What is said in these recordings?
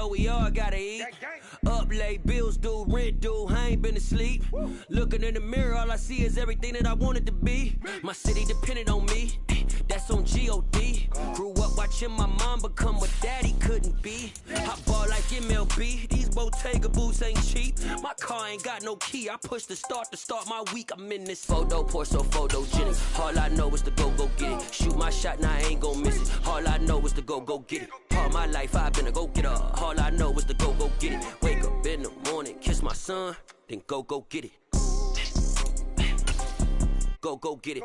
know we all gotta eat. Up late, bills due, rent due, I ain't been asleep. Looking in the mirror, all I see is everything that I wanted to be. My city depended on me, that's on G.O.D. Grew up watching my mom become what daddy couldn't be. I ball like MLB, these Bottega boots ain't cheap. My car ain't got no key, I push the start to start my week. I'm in this photo, pour so photogenic. All I know is to go get it. Shoot my shot, now I ain't gon' miss it. All I know is to go get it. All my life I've been a go-getter. All I know is to go get it. Wake up in the morning, kiss my son, then go get it. Go get it.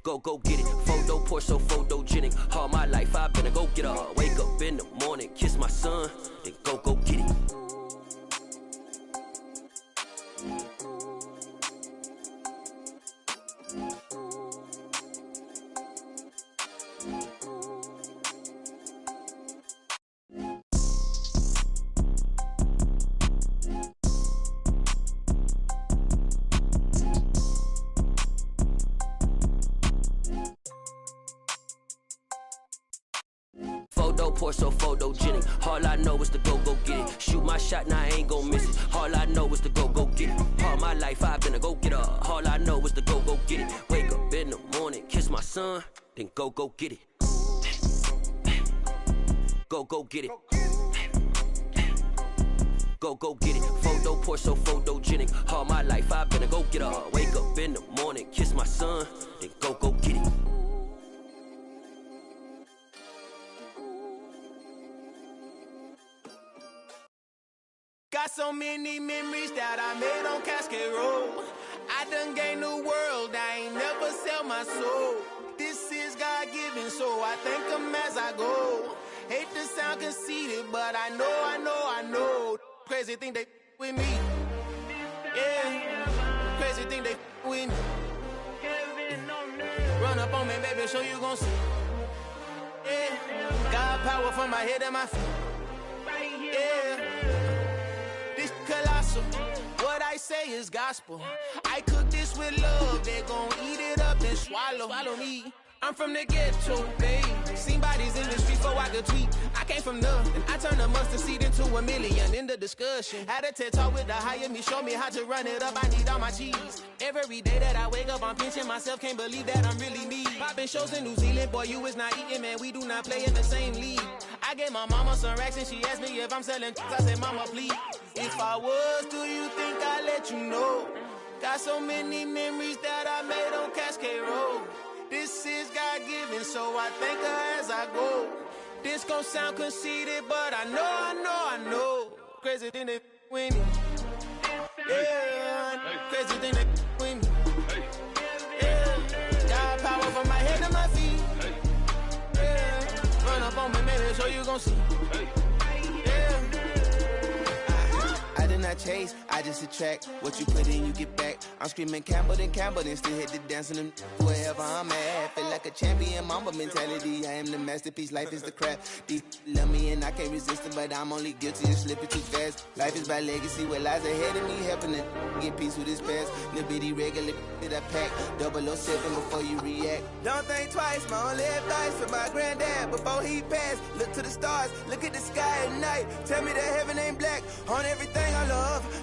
Go get it. Photo, pour so photogenic. All my life I've been a go-getter. Wake up in the morning, kiss my son, then go get it. Pour so photogenic. All I know is to go get it. Shoot my shot, now I ain't gon' miss it. All I know is to go get it. All my life I've been a go-getter. All I know is to go get it. Wake up in the morning, kiss my son, then go get it. Go get it. Go get it. Photo, pour so photogenic. All my life I've been a go-getter. Wake up in the morning, kiss my son, then go get it. Got so many memories that I made on Cascade Road. I done gained the world, I ain't never sell my soul. This is God-given, so I thank him as I go. Hate to sound conceited, but I know. Crazy thing they with me. Yeah, crazy thing they with me. Run up on me, baby, show you gon' see. Yeah, God power from my head and my feet. Yeah. Colossal. What I say is gospel. I cook this with love. They gon' eat it up and swallow me. I'm from the ghetto, babe. Seen bodies in the street before I could tweet. I came from nothing. I turned a mustard seed into a million. In the discussion, had a TED talk with the higher me. Show me how to run it up. I need all my cheese. Every day that I wake up, I'm pinching myself. Can't believe that I'm really me. Popping shows in New Zealand. Boy, you is not eating, man. We do not play in the same league. I gave my mama some racks and she asked me if I'm selling. I said, mama, please. If I was, do you think I'd let you know? Got so many memories that I made on Cascade Road. This is God-given, so I thank her as I go. This gon' sound conceited, but I know. Crazy thing they with me. Yeah, crazy thing they with me. Yeah, got power from my head to my feet. Yeah, run up on me, maybe so you gon' see. I chase, I just attract what you put in, you get back. I'm screaming Campbell, then still hit the dance and wherever I'm at. Feel like a champion, mamba mentality. I am the masterpiece, life is the crap. Deep love me and I can't resist it, but I'm only guilty of slipping too fast. Life is by legacy, what lies ahead of me, helping to get peace with his past. Little bitty regular that I pack, 007 before you react. Don't think twice, my only advice for my granddad before he passed. Look to the stars, look at the sky at night. Tell me that heaven ain't black on everything I love.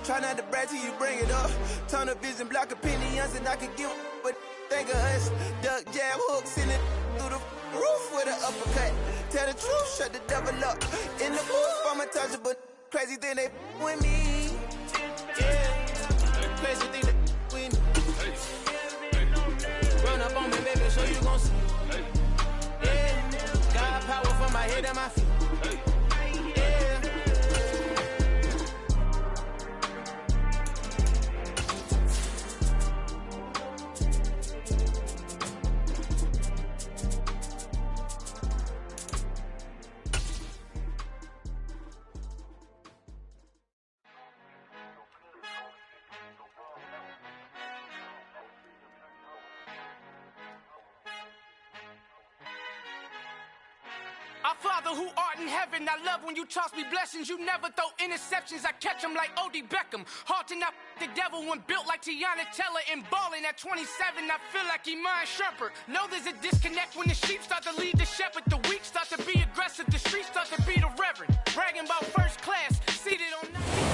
Try not to brag till you bring it up. Tunnel vision, block opinions, and I could give but think of us. Duck jab hooks in it through the roof with an uppercut. Tell the truth, shut the devil up. In the booth, I'm untouchable. Crazy thing they with me. Yeah, crazy thing they with me. Run up on me, baby, so you gon' see. Yeah, got power from my head and my feet. Our Father who art in heaven, I love when you toss me blessings. You never throw interceptions, I catch them like O.D. Beckham. Halting up the devil when built like Tiana Teller. And balling at 27, I feel like Iman Shumpert. Know there's a disconnect when the sheep start to lead the shepherd. The weak start to be aggressive, the streets start to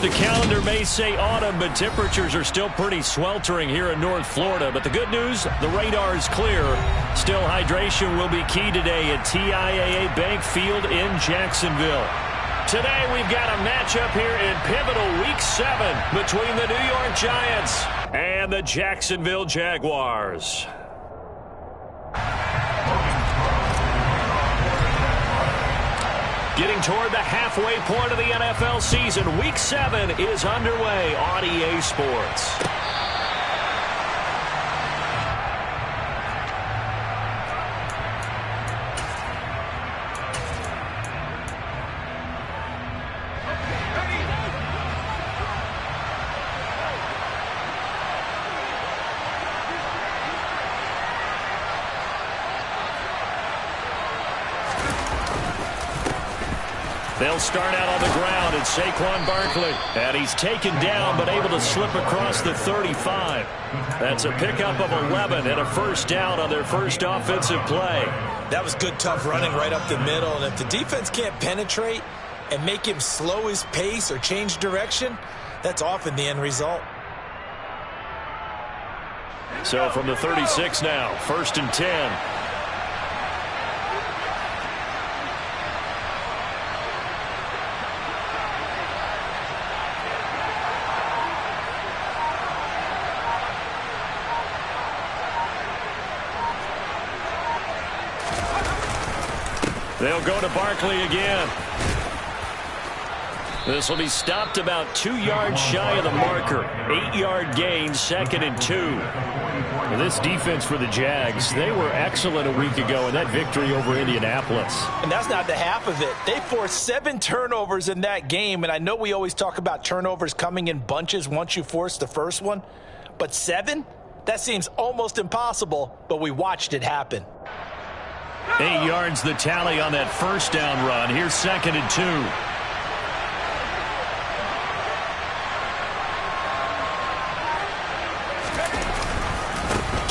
The calendar may say autumn, but temperatures are still pretty sweltering here in North Florida. But the good news, the radar is clear. Still, hydration will be key today at TIAA Bank Field in Jacksonville. Today, we've got a matchup here in pivotal Week 7 between the New York Giants and the Jacksonville Jaguars. Getting toward the halfway point of the NFL season, Week 7 is underway on EA Sports. They'll start out on the ground. It's Saquon Barkley. And he's taken down but able to slip across the 35. That's a pickup of 11 and a first down on their first offensive play. That was good, tough running right up the middle. And if the defense can't penetrate and make him slow his pace or change direction, that's often the end result. So from the 36 now, 1st and 10. They'll go to Barkley again. This will be stopped about 2 yards shy of the marker. 8-yard gain, 2nd and 2. This defense for the Jags, they were excellent a week ago in that victory over Indianapolis. And that's not the half of it. They forced 7 turnovers in that game, and I know we always talk about turnovers coming in bunches once you force the first one, but 7? That seems almost impossible, but we watched it happen. 8 yards the tally on that first down run. Here's 2nd and 2.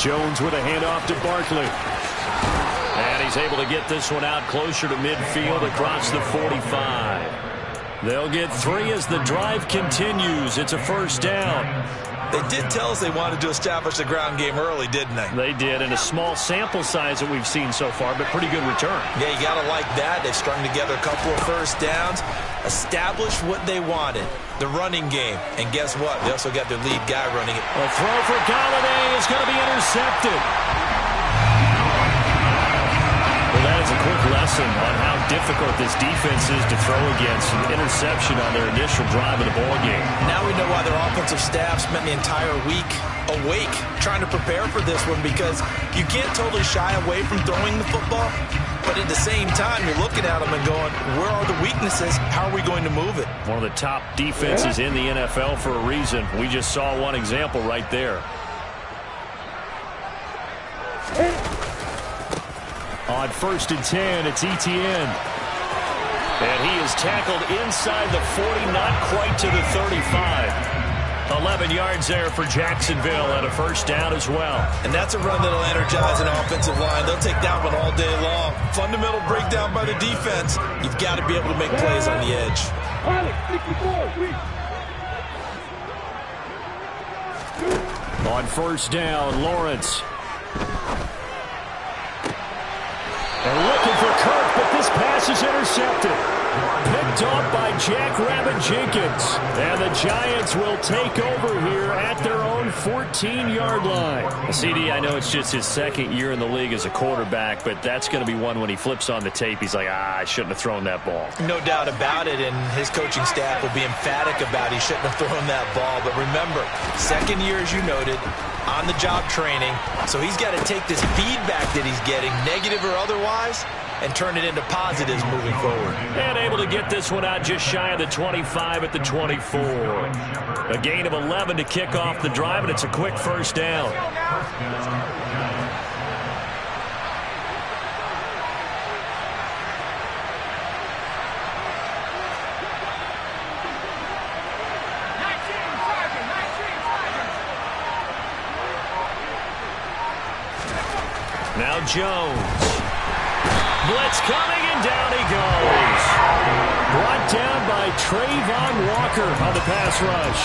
Jones with a handoff to Barkley. And he's able to get this one out closer to midfield across the 45. They'll get 3 as the drive continues. It's a first down. They did tell us they wanted to establish the ground game early, didn't they? They did, in a small sample size that we've seen so far, but pretty good return. Yeah, you got to like that. They've strung together a couple of first downs, established what they wanted, the running game. And guess what? They also got their lead guy running it. A throw for Galladay is going to be intercepted. Well, that is a quick lesson on how difficult this defense is to throw against. An interception on their initial drive of the ball game. Now we know why their offensive staff spent the entire week awake trying to prepare for this one, because you can't totally shy away from throwing the football, but at the same time you're looking at them and going, where are the weaknesses? How are we going to move it? One of the top defenses in the NFL for a reason. We just saw one example right there. On 1st and 10, it's Etienne. And he is tackled inside the 40, not quite to the 35. 11 yards there for Jacksonville and a first down as well. And that's a run that'll energize an offensive line. They'll take that one all day long. Fundamental breakdown by the defense. You've got to be able to make plays on the edge. On 1st down, Lawrence. And looking for Kirk, but this pass is intercepted. Picked off by Jackrabbit Jenkins. And the Giants will take over here at their own 14-yard line. CD, I know it's just his 2nd year in the league as a quarterback, but that's going to be one when he flips on the tape, he's like, I shouldn't have thrown that ball. No doubt about it, and his coaching staff will be emphatic about he shouldn't have thrown that ball. But remember, 2nd year, as you noted, on-the-job training, so he's got to take this feedback that he's getting, negative or otherwise, and turn it into positives moving forward. And able to get this one out just shy of the 25 at the 24. A gain of 11 to kick off the drive, and it's a quick first down. Now Jones. Blitz coming, and down he goes. Brought down by Trayvon Walker on the pass rush.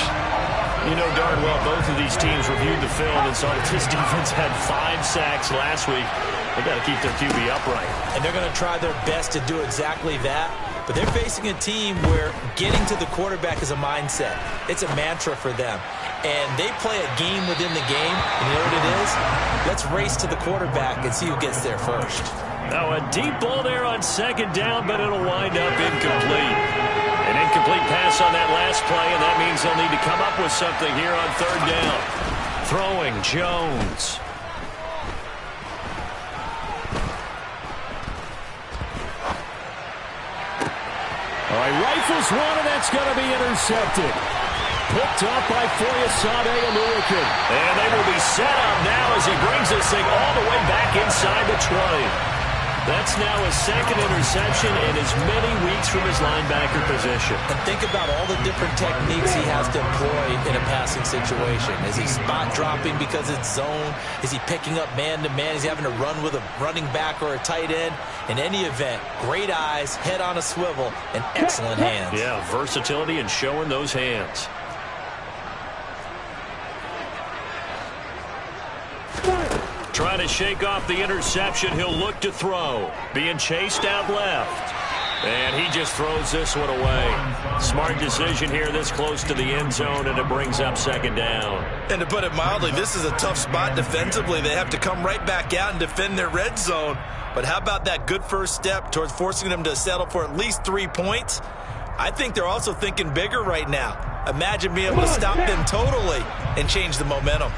You know darn well both of these teams reviewed the film and saw that this defense had 5 sacks last week. They've got to keep their QB upright. And they're going to try their best to do exactly that. But they're facing a team where getting to the quarterback is a mindset. It's a mantra for them. And they play a game within the game. And you know what it is? Let's race to the quarterback and see who gets there first. Now a deep ball there on second down, but it'll wind up incomplete. An incomplete pass on that last play, and that means they'll need to come up with something here on third down. Throwing Jones. All right, rifles one, and that's going to be intercepted. Picked up by Foyesade Oluwakin. And they will be set up now as he brings this thing all the way back inside the 20. That's now his second interception in as many weeks from his linebacker position. And think about all the different techniques he has to employ in a passing situation. Is he spot dropping because it's zone? Is he picking up man-to-man? Is he having to run with a running back or a tight end? In any event, great eyes, head on a swivel, and excellent hands. Yeah, versatility and showing those hands. Trying to shake off the interception. He'll look to throw. Being chased out left. And he just throws this one away. Smart decision here this close to the end zone, and it brings up second down. And to put it mildly, this is a tough spot defensively. They have to come right back out and defend their red zone. But how about that good first step towards forcing them to settle for at least 3 points? I think they're also thinking bigger right now. Imagine being able to stop them totally and change the momentum.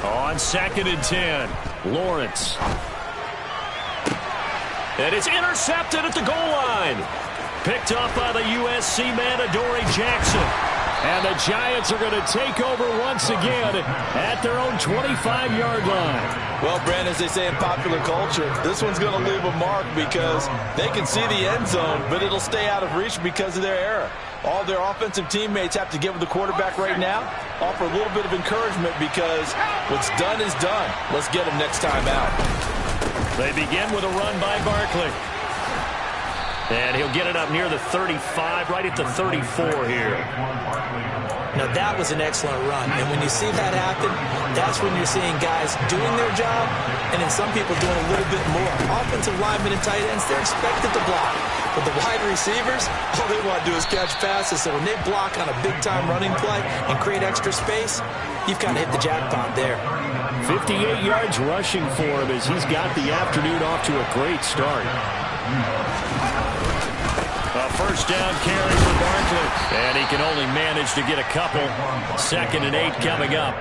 On 2nd and 10, Lawrence. And it's intercepted at the goal line. Picked up by the USC man, Adoree Jackson. And the Giants are going to take over once again at their own 25-yard line. Well, Brent, as they say in popular culture, this one's going to leave a mark because they can see the end zone, but it'll stay out of reach because of their error. All their offensive teammates have to give the quarterback right now, offer a little bit of encouragement because what's done is done. Let's get them next time out. They begin with a run by Barkley. And he'll get it up near the 35, right at the 34 here. Now, that was an excellent run. And when you see that happen, that's when you're seeing guys doing their job and then some people doing a little bit more. Offensive linemen and tight ends, they're expected to block. But the wide receivers, all they want to do is catch passes. So when they block on a big-time running play and create extra space, you've kind of hit the jackpot there. 58 yards rushing for him as he's got the afternoon off to a great start. A first down carry for Barkley. And he can only manage to get a couple. 2nd and 8 coming up.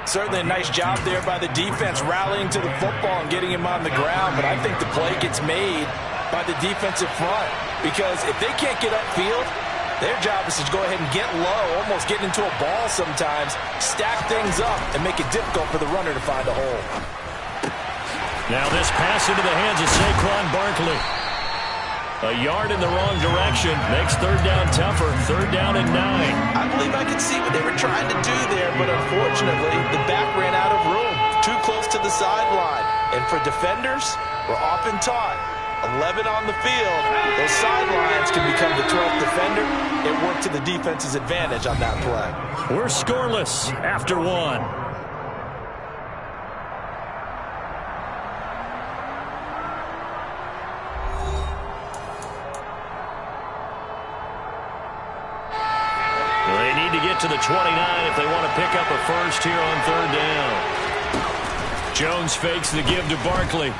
Certainly a nice job there by the defense rallying to the football and getting him on the ground. But I think the play gets made by the defensive front. Because if they can't get upfield, their job is to go ahead and get low, almost get into a ball sometimes, stack things up, and make it difficult for the runner to find a hole. Now this pass into the hands of Saquon Barkley. A yard in the wrong direction makes third down tougher. 3rd down and 9. I believe I could see what they were trying to do there, but unfortunately, the back ran out of room. Too close to the sideline. And for defenders, we're often taught, 11 on the field, those sidelines can become the 12th defender. It worked to the defense's advantage on that play. We're scoreless after 1. To get to the 29 if they want to pick up a first here on 3rd down. Jones fakes the give to Barkley.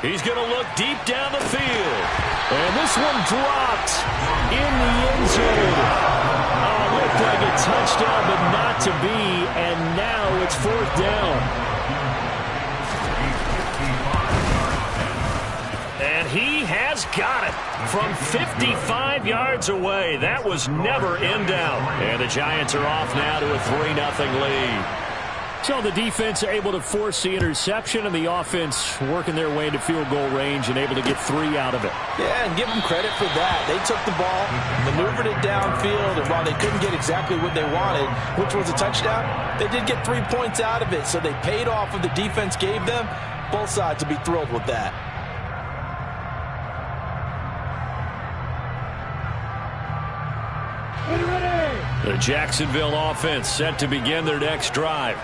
He's going to look deep down the field. And this one dropped in the end zone. Oh, looked like a touchdown, but not to be. And now it's 4th down. And he has got it from 55 yards away. That was never in doubt. And the Giants are off now to a 3-0 lead. So the defense able to force the interception, and the offense working their way into field goal range and able to get 3 out of it. Yeah, and give them credit for that. They took the ball, maneuvered it downfield, and while they couldn't get exactly what they wanted, which was a touchdown, they did get 3 points out of it, so they paid off what the defense gave them. Both sides will be thrilled with that. The Jacksonville offense set to begin their next drive.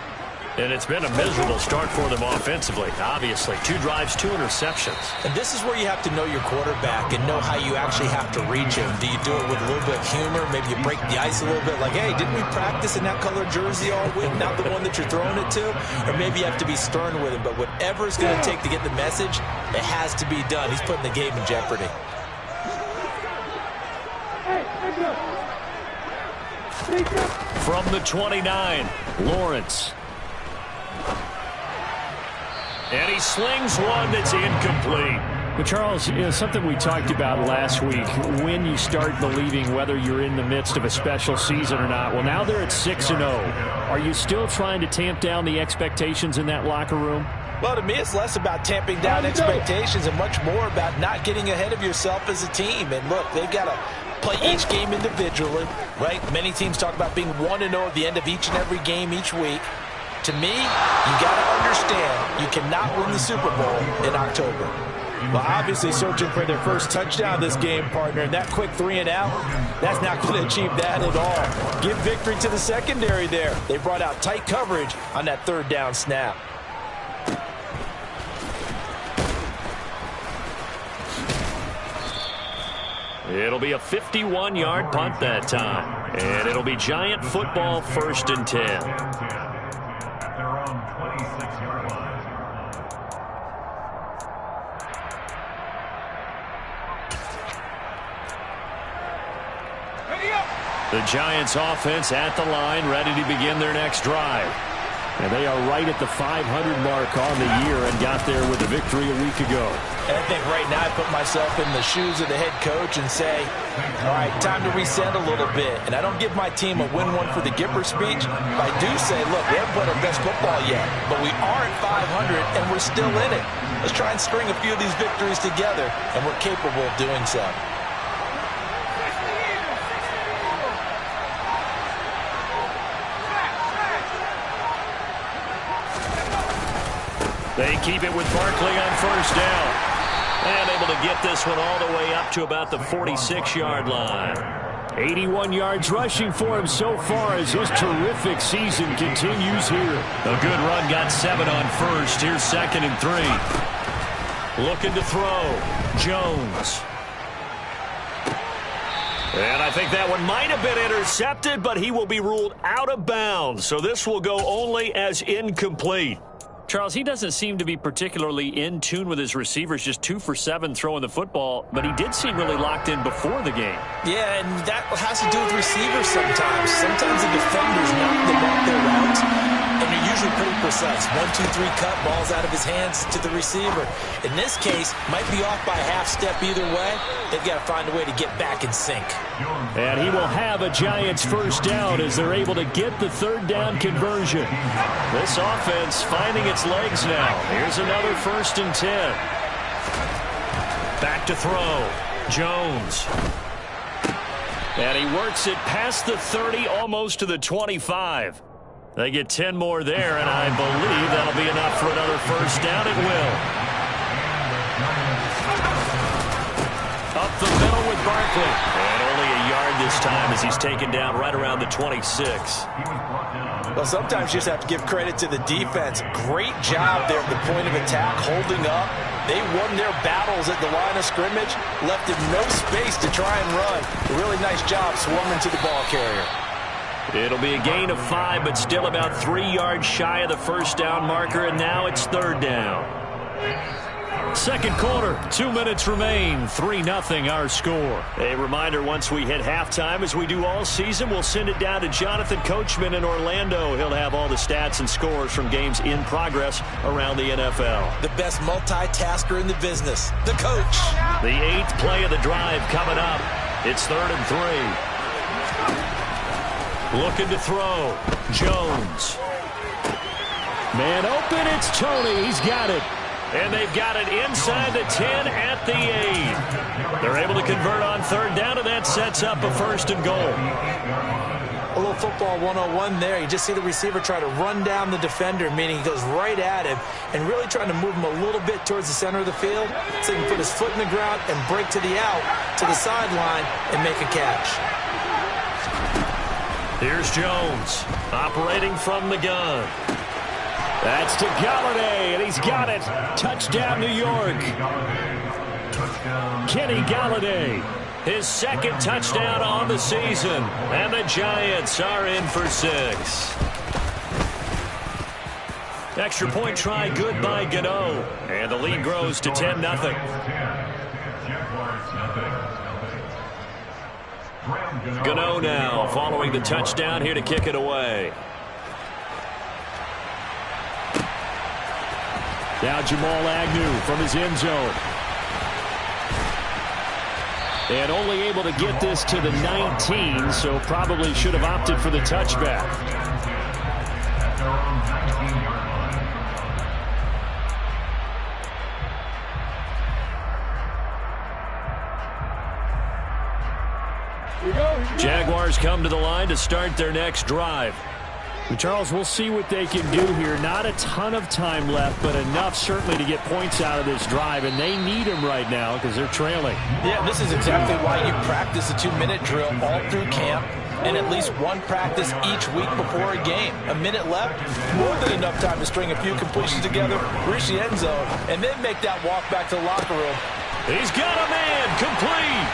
And it's been a miserable start for them offensively, obviously. 2 drives, 2 interceptions. And this is where you have to know your quarterback and know how you actually have to reach him. Do you do it with a little bit of humor? Maybe you break the ice a little bit, like, hey, didn't we practice in that color jersey all week, not the one that you're throwing it to? Or maybe you have to be stern with him. But whatever it's going to take to get the message, it has to be done. He's putting the game in jeopardy. From the 29, Lawrence. And he slings one that's incomplete. But Charles, something we talked about last week, when you start believing whether you're in the midst of a special season or not. Well, now they're at 6-0. Are you still trying to tamp down the expectations in that locker room? Well, to me, it's less about tamping down expectations and much more about not getting ahead of yourself as a team. And look, they've got to play each game individually, right? Many teams talk about being 1-0 at the end of each and every game each week. To me, you got to understand you cannot win the Super Bowl in October. Well, obviously searching for their first touchdown this game, partner, and that quick 3 and out, that's not going to achieve that at all. Give victory to the secondary there. They brought out tight coverage on that 3rd down snap. It'll be a 51-yard punt that time. And it'll be Giant football, 1st and 10. The Giants offense at the line, ready to begin their next drive. And they are right at the 500 mark on the year and got there with a victory a week ago. And I think right now I put myself in the shoes of the head coach and say, all right, time to reset a little bit. And I don't give my team a win one for the Gipper speech. But I do say, look, we haven't played our best football yet, but we are at 500 and we're still in it. Let's try and string a few of these victories together, and we're capable of doing so. They keep it with Barkley on 1st down. And able to get this one all the way up to about the 46-yard line. 81 yards rushing for him so far as his terrific season continues here. A good run, got 7 on 1st. Here's 2nd and 3. Looking to throw. Jones. And I think that one might have been intercepted, but he will be ruled out of bounds. So this will go only as incomplete. Charles, he doesn't seem to be particularly in tune with his receivers, just 2 for 7 throwing the football, but he did seem really locked in before the game. Yeah, and that has to do with receivers sometimes. Sometimes the defenders knock them off their routes, and they're usually pretty precise. 1, 2, 3 cut, balls out of his hands to the receiver. In this case, might be off by a half step either way. They've got to find a way to get back in sync. And he will have a Giants 1st down as they're able to get the 3rd down conversion. This offense finding its legs now. Here's another 1st and 10. Back to throw. Jones. And he works it past the 30, almost to the 25. They get 10 more there, and I believe that'll be enough for another 1st down. It will. Up the middle with Barkley. And only a yard this time as he's taken down right around the 26. Well, sometimes you just have to give credit to the defense. Great job there at the point of attack, holding up. They won their battles at the line of scrimmage, left him no space to try and run. A really nice job swarming to the ball carrier. It'll be a gain of 5, but still about 3 yards shy of the 1st down marker, and now it's 3rd down. 2nd quarter, 2 minutes remain, 3-0 our score. A reminder, once we hit halftime, as we do all season, we'll send it down to Jonathan Coachman in Orlando. He'll have all the stats and scores from games in progress around the NFL. The best multitasker in the business, the coach. The 8th play of the drive coming up. It's 3rd and 3. Looking to throw. Jones. Man open, it's Tony. He's got it. And they've got it inside the 10 at the 8. They're able to convert on third down, and that sets up a first and goal. A little football 101 there. You just see the receiver try to run down the defender, meaning he goes right at him and really trying to move him a little bit towards the center of the field so he can put his foot in the ground and break to the out, to the sideline, and make a catch. Here's Jones operating from the gun. That's to Galladay, and he's got it. Touchdown, New York. Kenny Galladay, his second touchdown on the season. And the Giants are in for 6. Extra point try good by Gano. And the lead grows to 10-0. Gano now following the touchdown here to kick it away. Now Jamal Agnew from his end zone. And only able to get this to the 19, so probably should have opted for the touchback. Jaguars come to the line to start their next drive. Charles, we'll see what they can do here. Not a ton of time left, but enough certainly to get points out of this drive, and they need them right now because they're trailing. Yeah, this is exactly why you practice a 2-minute drill all through camp and at least one practice each week before a game. A minute left, more than enough time to string a few completions together, reach the end zone, and then make that walk back to the locker room. He's got a man complete,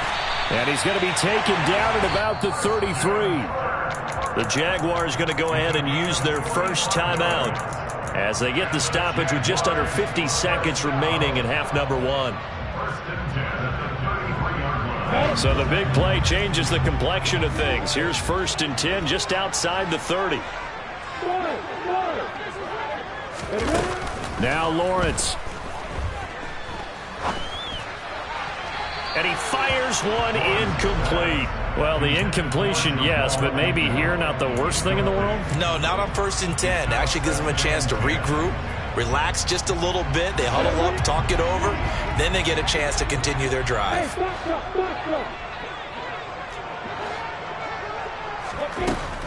and he's going to be taken down at about the 33. The Jaguars going to go ahead and use their first timeout as they get the stoppage with just under 50 seconds remaining in half number 1. So the big play changes the complexion of things. Here's 1st and 10 just outside the 30. Now Lawrence. And he fires one incomplete. Well, the incompletion, yes, but maybe here not the worst thing in the world? No, not on 1st and 10. Actually gives them a chance to regroup, relax just a little bit. They huddle up, talk it over. Then they get a chance to continue their drive.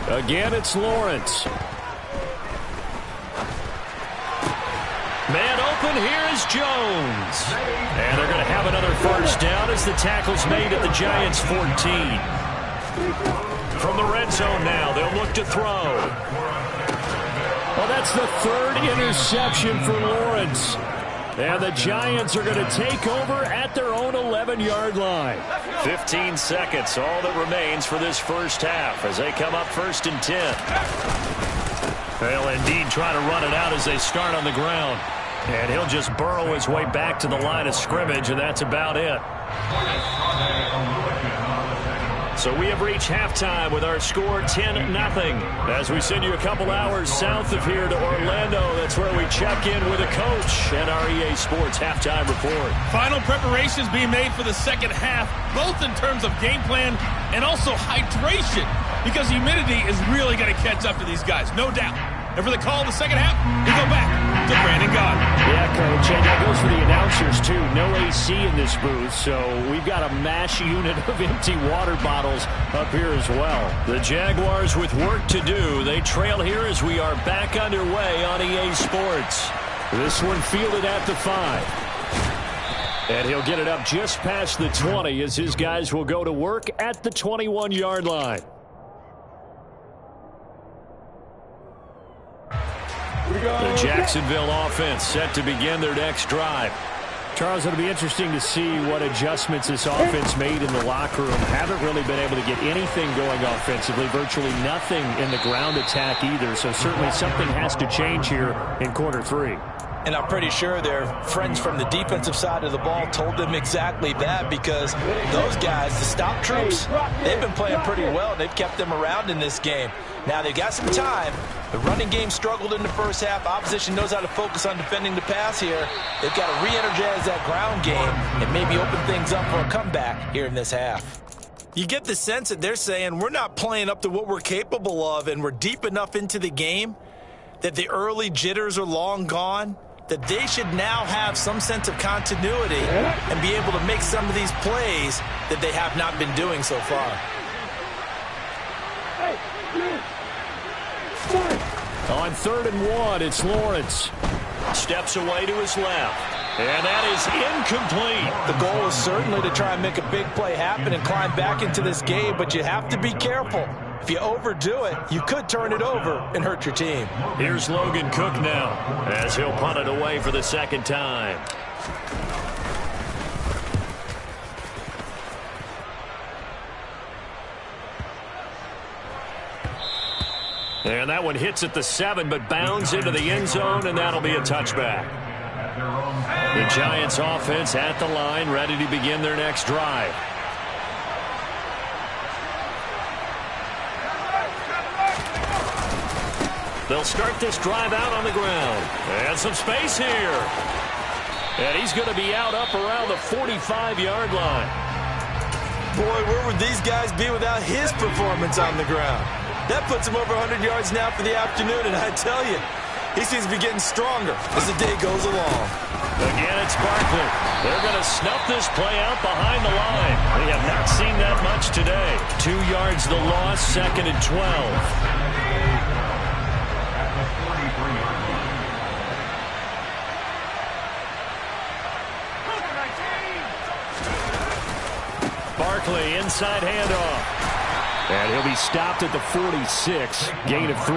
Again, it's Lawrence. Man open, here is Jones. And they're going to have another first down as the tackle's made at the Giants' 14. From the red zone now, they'll look to throw. Well, that's the 3rd interception for Lawrence. And the Giants are going to take over at their own 11-yard line. 15 seconds, all that remains for this first half as they come up 1st and 10. They'll indeed try to run it out as they start on the ground. And he'll just burrow his way back to the line of scrimmage, and that's about it. So we have reached halftime with our score 10-0. As we send you a couple hours south of here to Orlando, that's where we check in with a coach and our EA Sports halftime report. Final preparations being made for the second half, both in terms of game plan and also hydration, because humidity is really going to catch up to these guys, no doubt. And for the call of the second half, we go back to Brandon Gaudin. Yeah, Coach, and that goes for the announcers, too. No AC in this booth, so we've got a mash unit of empty water bottles up here as well. The Jaguars with work to do. They trail here as we are back underway on EA Sports. This one fielded at the 5. And he'll get it up just past the 20 as his guys will go to work at the 21-yard line. The Jacksonville offense set to begin their next drive. Charles, it'll be interesting to see what adjustments this offense made in the locker room. Haven't really been able to get anything going offensively, virtually nothing in the ground attack either. So certainly something has to change here in quarter 3. And I'm pretty sure their friends from the defensive side of the ball told them exactly that, because those guys, the stop troops, they've been playing pretty well. They've kept them around in this game. Now they've got some time. The running game struggled in the first half. Opposition knows how to focus on defending the pass here. They've got to re-energize that ground game and maybe open things up for a comeback here in this half. You get the sense that they're saying we're not playing up to what we're capable of and we're deep enough into the game that the early jitters are long gone, that they should now have some sense of continuity and be able to make some of these plays that they have not been doing so far. On 3rd and 1, it's Lawrence. Steps away to his left. And that is incomplete. The goal is certainly to try and make a big play happen and climb back into this game, but you have to be careful. If you overdo it, you could turn it over and hurt your team. Here's Logan Cook now, as he'll punt it away for the second time. And that one hits at the 7, but bounds into the end zone, and that'll be a touchback. The Giants offense at the line, ready to begin their next drive. They'll start this drive out on the ground. And some space here. And he's going to be out up around the 45-yard line. Boy, where would these guys be without his performance on the ground? That puts him over 100 yards now for the afternoon, and I tell you, he seems to be getting stronger as the day goes along. Again, it's Barkley. They're going to snuff this play out behind the line. We have not seen that much today. 2 yards the loss, 2nd and 12. Barkley, inside handoff. And he'll be stopped at the 46, gain of 3.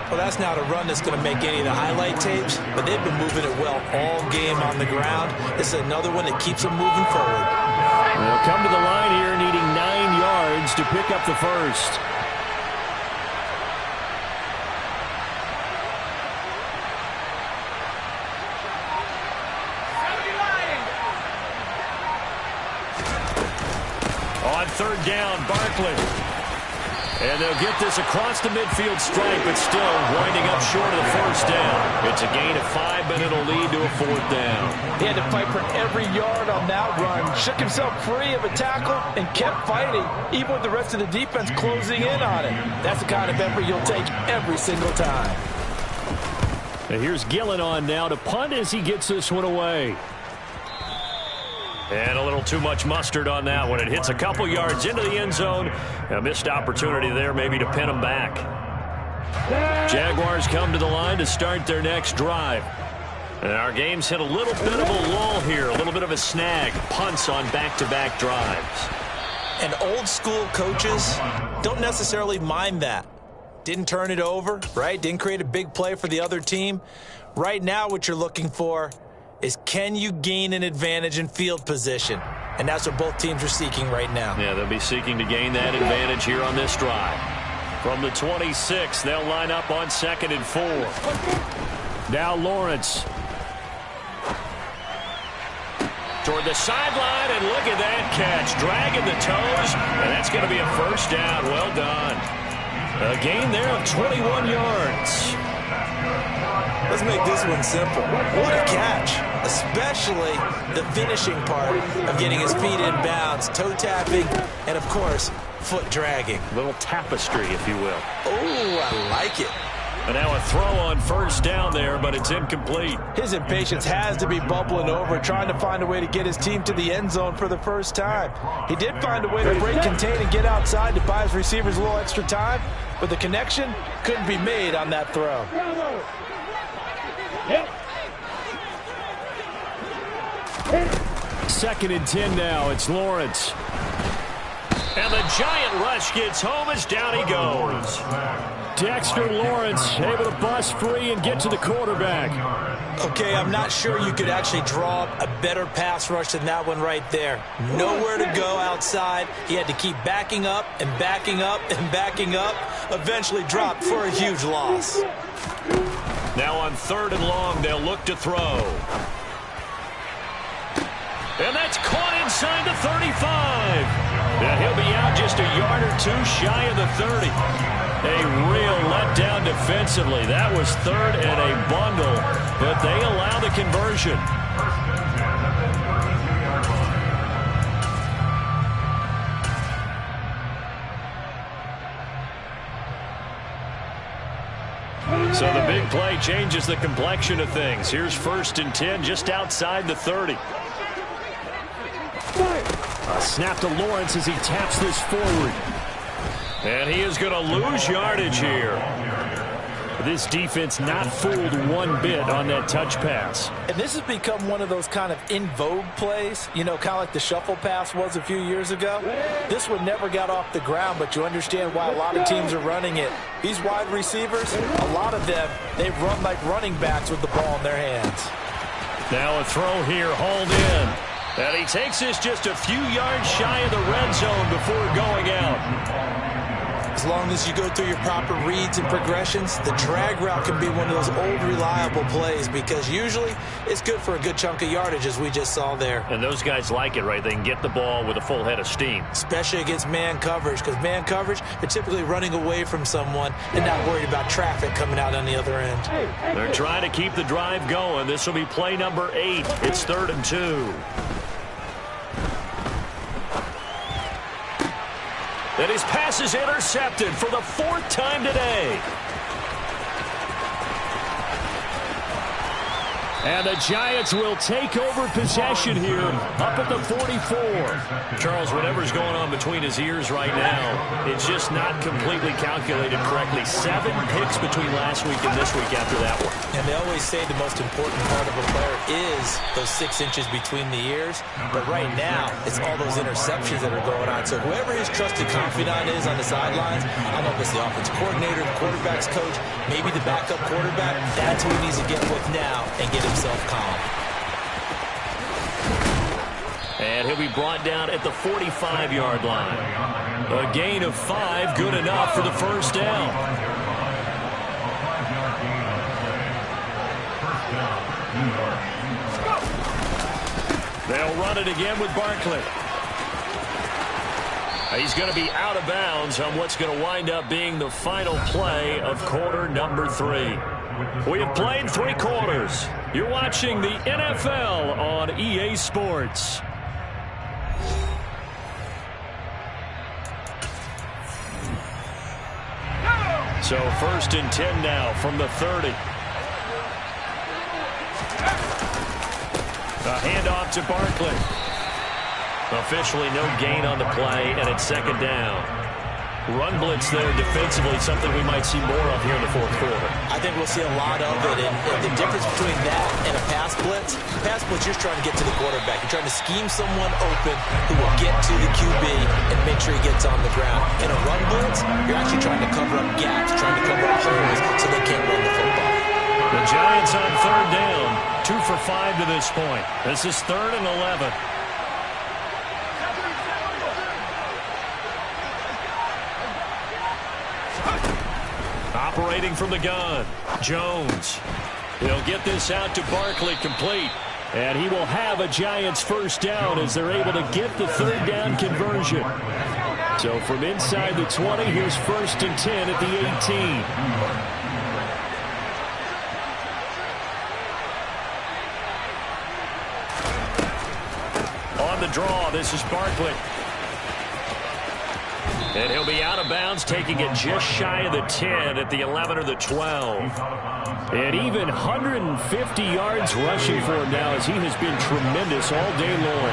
Well, that's not a run that's going to make any of the highlight tapes, but they've been moving it well all game on the ground. This is another one that keeps them moving forward. They'll come to the line here needing 9 yards to pick up the first. On 3rd down, Barkley. And they'll get this across the midfield stripe, but still winding up short of the first down. It's a gain of 5, but it'll lead to a 4th down. He had to fight for every yard on that run. Shook himself free of a tackle and kept fighting, even with the rest of the defense closing in on it. That's the kind of effort you'll take every single time. And here's Gillen on now to punt as he gets this one away. And a little too much mustard on that one. It hits a couple yards into the end zone. A missed opportunity there maybe to pin them back. Jaguars come to the line to start their next drive. And our game's hit a little bit of a lull here, a little bit of a snag. Punts on back-to-back drives. And old school coaches don't necessarily mind that. Didn't turn it over, right? Didn't create a big play for the other team. Right now what you're looking for is, can you gain an advantage in field position? And that's what both teams are seeking right now. Yeah, they'll be seeking to gain that advantage here on this drive. From the 26, they'll line up on 2nd and 4. Now Lawrence. Toward the sideline, and look at that catch. Dragging the toes, and that's going to be a first down. Well done. A gain there of 21 yards. Let's make this one simple. What a catch, especially the finishing part of getting his feet in bounds, toe tapping, and of course, foot dragging. A little tapestry, if you will. Oh, I like it. And now a throw on first down there, but it's incomplete. His impatience has to be bubbling over, trying to find a way to get his team to the end zone for the first time. He did find a way to break, contain, and get outside to buy his receivers a little extra time, but the connection couldn't be made on that throw. Second and 10 now. It's Lawrence. And the giant rush gets home as down he goes. Dexter Lawrence able to bust free and get to the quarterback. Okay, I'm not sure you could actually draw up a better pass rush than that one right there. Nowhere to go outside. He had to keep backing up and backing up and backing up. Eventually dropped for a huge loss. Now on 3rd and long, they'll look to throw. And that's caught inside the 35. And he'll be out just a yard or two shy of the 30. A real letdown defensively. That was 3rd and a bundle, but they allow the conversion. So the big play changes the complexion of things. Here's 1st and 10 just outside the 30. A snap to Lawrence as he taps this forward. And he is going to lose yardage here. This defense not fooled one bit on that touch pass. And this has become one of those kind of in vogue plays, you know, kind of like the shuffle pass was a few years ago. This one never got off the ground, but you understand why a lot of teams are running it. These wide receivers, a lot of them, they run like running backs with the ball in their hands. Now a throw here, hauled in. And he takes this just a few yards shy of the red zone before going out. As long as you go through your proper reads and progressions, the drag route can be one of those old reliable plays because usually it's good for a good chunk of yardage, as we just saw there. And those guys like it, right? They can get the ball with a full head of steam. Especially against man coverage, because man coverage, they're typically running away from someone and not worried about traffic coming out on the other end. They're trying to keep the drive going. This will be play number 8. It's 3rd and 2. And his pass is intercepted for the 4th time today. And the Giants will take over possession here up at the 44. Charles, whatever's going on between his ears right now, it's just not completely calculated correctly. 7 picks between last week and this week after that one. And they always say the most important part of a player is those 6 inches between the ears. But right now, it's all those interceptions that are going on. So whoever his trusted confidant is on the sidelines, I don't know if it's the offensive coordinator, the quarterback's coach, maybe the backup quarterback, that's who he needs to get with now and get himself calm. And he'll be brought down at the 45-yard line. A gain of 5, good enough for the 1st down. They'll run it again with Barkley. He's going to be out of bounds on what's going to wind up being the final play of quarter number 3. We have played 3 quarters. You're watching the NFL on EA Sports. So 1st and 10 now from the 30. A handoff to Barkley. Officially no gain on the play, and it's 2nd down. Run blitz there defensively, something we might see more of here in the 4th quarter. I think we'll see a lot of it, and the difference between that and a pass blitz, you're trying to get to the quarterback. You're trying to scheme someone open who will get to the QB and make sure he gets on the ground. In a run blitz, you're actually trying to cover up gaps, trying to cover up holes so they can't run the football. The Giants on 3rd down, 2 for 5 to this point. This is 3rd and 11. Operating from the gun, Jones. He'll get this out to Barkley, complete. And he will have a Giants 1st down as they're able to get the 3rd down conversion. So from inside the 20, here's 1st and 10 at the 18. On the draw, this is Barkley. And he'll be out of bounds, taking it just shy of the 10 at the 11 or the 12. And even 150 yards rushing for him now as he has been tremendous all day long.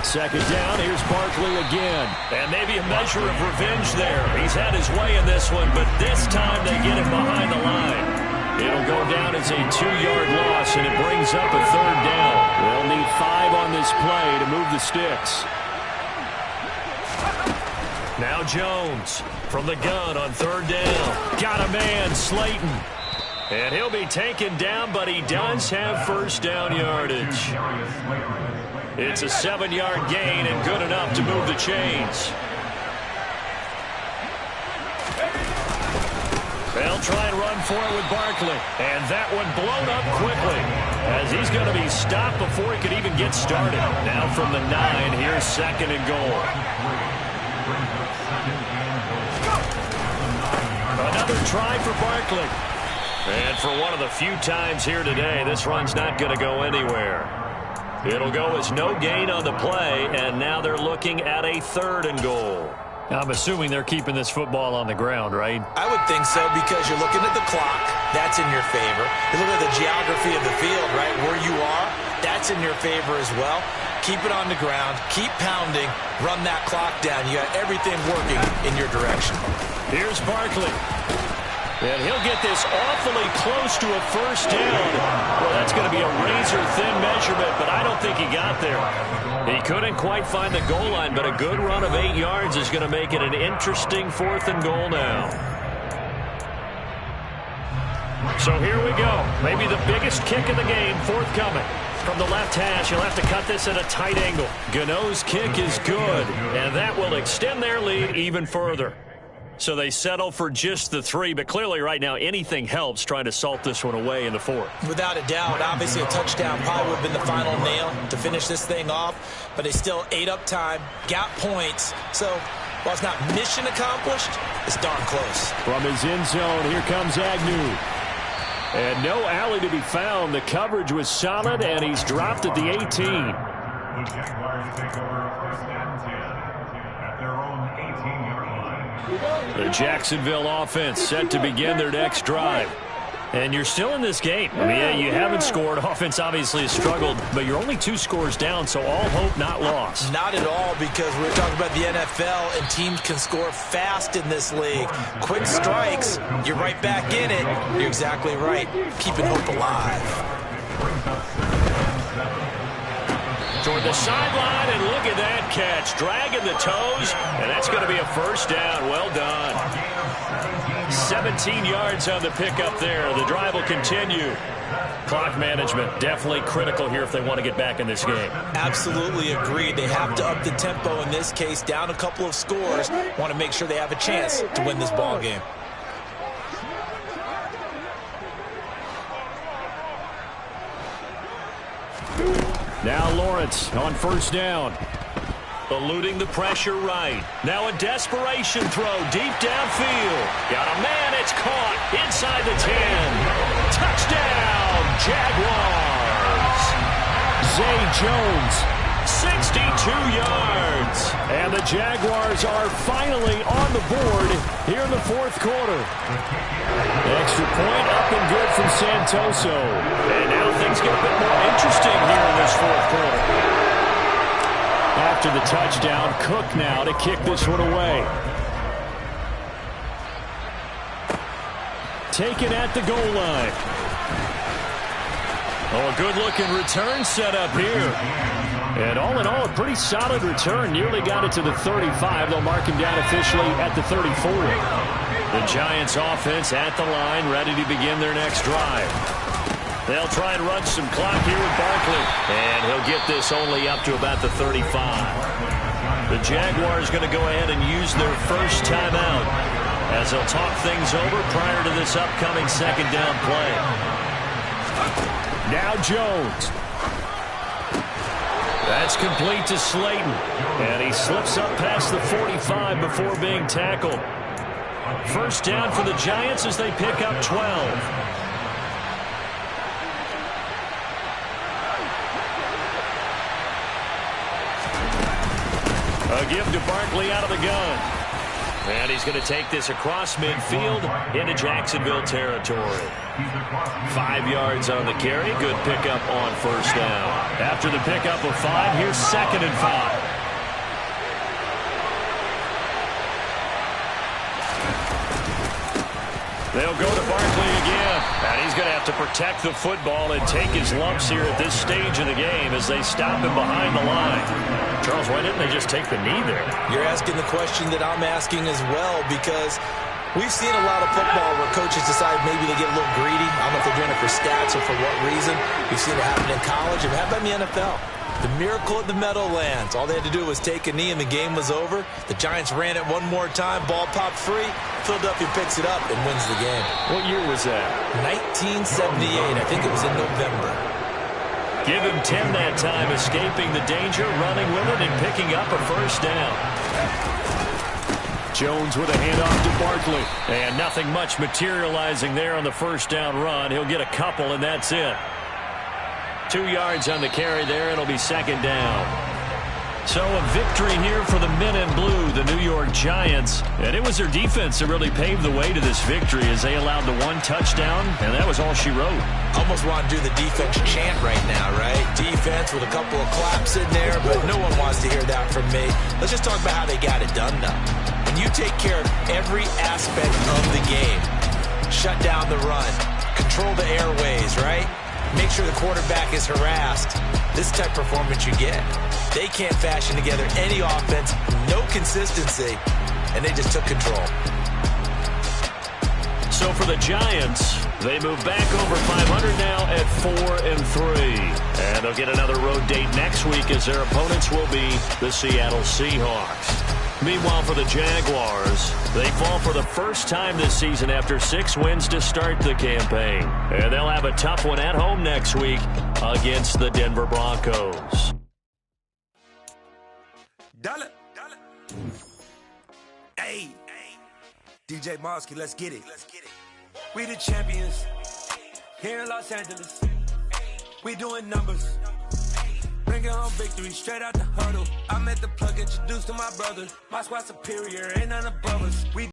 2nd down, here's Barkley again. And maybe a measure of revenge there. He's had his way in this one, but this time they get him behind the line. It'll go down as a 2-yard loss, and it brings up a 3rd down. They'll need 5 on this play to move the sticks. Now Jones from the gun on 3rd down. Got a man, Slayton. And he'll be taken down, but he does have 1st down yardage. It's a 7-yard gain and good enough to move the chains. They'll try and run for it with Barkley. And that one blown up quickly as he's going to be stopped before he could even get started. Now from the 9, here's 2nd and goal. Another try for Barkley. And for one of the few times here today, this run's not going to go anywhere. It'll go as no gain on the play, and now they're looking at a 3rd and goal. I'm assuming they're keeping this football on the ground, right? I would think so, because you're looking at the clock. That's in your favor. You look at the geography of the field, right? Where you are, that's in your favor as well. Keep it on the ground. Keep pounding. Run that clock down. You got everything working in your direction. Here's Barkley. And he'll get this awfully close to a first down. Well, that's going to be a razor-thin measurement, but I don't think he got there. He couldn't quite find the goal line, but a good run of 8 yards is going to make it an interesting 4th and goal now. So here we go. Maybe the biggest kick of the game forthcoming. From the left hash, you'll have to cut this at a tight angle. Gano's kick is good, and that will extend their lead even further. So they settle for just the 3, but clearly right now anything helps trying to salt this one away in the 4th. Without a doubt, obviously a touchdown probably would have been the final nail to finish this thing off, but they still ate up time, got points, so while it's not mission accomplished, it's darn close. From his end zone, here comes Agnew. And no alley to be found. The coverage was solid, and he's dropped at the 18. The Jaguars take over 1st and 10 at their own 18-yard line. The Jacksonville offense set to begin their next drive. And you're still in this game. I mean, yeah, you haven't scored. Offense obviously has struggled, but you're only 2 scores down, so all hope not lost. Not at all, because we're talking about the NFL, and teams can score fast in this league. Quick strikes, you're right back in it. You're exactly right. Keeping hope alive. Toward the sideline, and look at that catch. Dragging the toes, and that's going to be a first down. Well done. 17 yards on the pickup there. The drive will continue. Clock management definitely critical here if they want to get back in this game. Absolutely agreed. They have to up the tempo in this case, down a couple of scores. Want to make sure they have a chance to win this ball game. Now Lawrence on first down. Eluding the pressure right. Now a desperation throw deep downfield. Got a man, it's caught inside the 10. Touchdown, Jaguars. Zay Jones. 62 yards. And the Jaguars are finally on the board here in the 4th quarter. Extra point up and good from Santoso. And now things get a bit more interesting here in this 4th quarter. After the touchdown, Cook now to kick this one away. Taken at the goal line. Oh, a good-looking return set up here. And all in all, a pretty solid return. Nearly got it to the 35. They'll mark him down officially at the 34. The Giants offense at the line, ready to begin their next drive. They'll try and run some clock here with Barkley. And he'll get this only up to about the 35. The Jaguars going to go ahead and use their first timeout as they'll talk things over prior to this upcoming 2nd down play. Now Jones. That's complete to Slayton. And he slips up past the 45 before being tackled. First down for the Giants as they pick up 12. A give to Barkley out of the gun. And he's going to take this across midfield into Jacksonville territory. 5 yards on the carry. Good pickup on first down. After the pickup of 5, here's 2nd and 5. They'll go to Barkley again. And he's going to have to protect the football and take his lumps here at this stage of the game as they stop him behind the line. Charles, why didn't they just take the knee there? You're asking the question that I'm asking as well, because we've seen a lot of football where coaches decide maybe they get a little greedy. I don't know if they're doing it for stats or for what reason. We've seen it happen in college. It happened in the NFL. The miracle at the Meadowlands. All they had to do was take a knee and the game was over. The Giants ran it one more time. Ball popped free. Philadelphia picks it up and wins the game. What year was that? 1978. I think it was in November. Give him 10 that time, escaping the danger, running with it, and picking up a first down. Jones with a handoff to Barkley. And nothing much materializing there on the first down run. He'll get a couple, and that's it. 2 yards on the carry there. It'll be 2nd down. So a victory here for the men in blue, the New York Giants. And it was their defense that really paved the way to this victory as they allowed the one touchdown, and that was all she wrote. Almost want to do the defense chant right now, right? Defense with a couple of claps in there, but no one wants to hear that from me. Let's just talk about how they got it done now. When you take care of every aspect of the game, shut down the run, control the airways, right? Make sure the quarterback is harassed. This type of performance you get. They can't fashion together any offense, no consistency, and they just took control. So for the Giants, they move back over 500 now at 4-3. And they'll get another road date next week as their opponents will be the Seattle Seahawks. Meanwhile, for the Jaguars, they fall for the first time this season after 6 wins to start the campaign. And they'll have a tough one at home next week against the Denver Broncos. Dollar. Hey, DJ Mosky, let's get it. We the champions here in Los Angeles. We doing numbers. Bringing home victory straight out the huddle. I met the plug, introduced to my brother. My squad superior, ain't none above us. We